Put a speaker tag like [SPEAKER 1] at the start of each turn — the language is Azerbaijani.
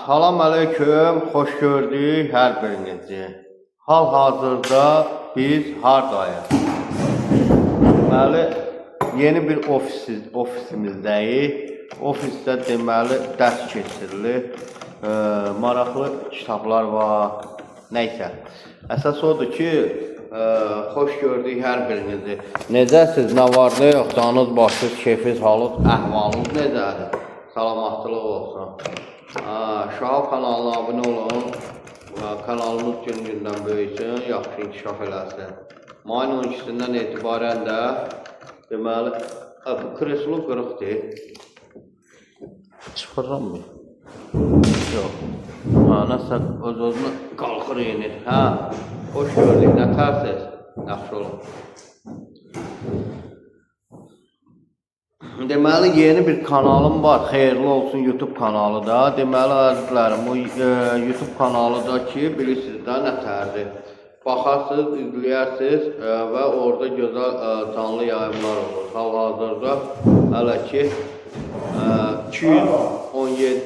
[SPEAKER 1] Salam aleyküm, xoş gördük hər birinizi. Hal-hazırda biz hardayıq? Deməli, yeni bir ofisimizdəyik. Ofisdə deməli dərs keçirilir. Maraqlı kitablar var. Nəysə. Əsas odur ki, xoş gördük hər birinizi. Necəsiz, nə var, nə yox, canınız, başınız, keyfiniz, halınız, əhvalınız necədir? Salamatlıq olsun. Şahab kanalına abunə olun. Kanalımız gün-gündən böyüsün, yaxşı inkişaf eləsin. Mayın 12-sindən etibarən də deməli, bu kreslo qırıqdır. Çıxıram mı? Yox. Nəsə öz-özünə qalxır yenir. Xoş gördük, nə tərsiz? Yaxşı olun. Deməli, yeni bir kanalım var, xeyirli olsun YouTube kanalı da. Deməli, əzizlərim, bu YouTube kanalı da ki, bilirsiniz də nətərdir. Baxarsınız, izləyərsiniz və orada gözəl canlı yayımlar olur. Hal-hazırda hələ ki 217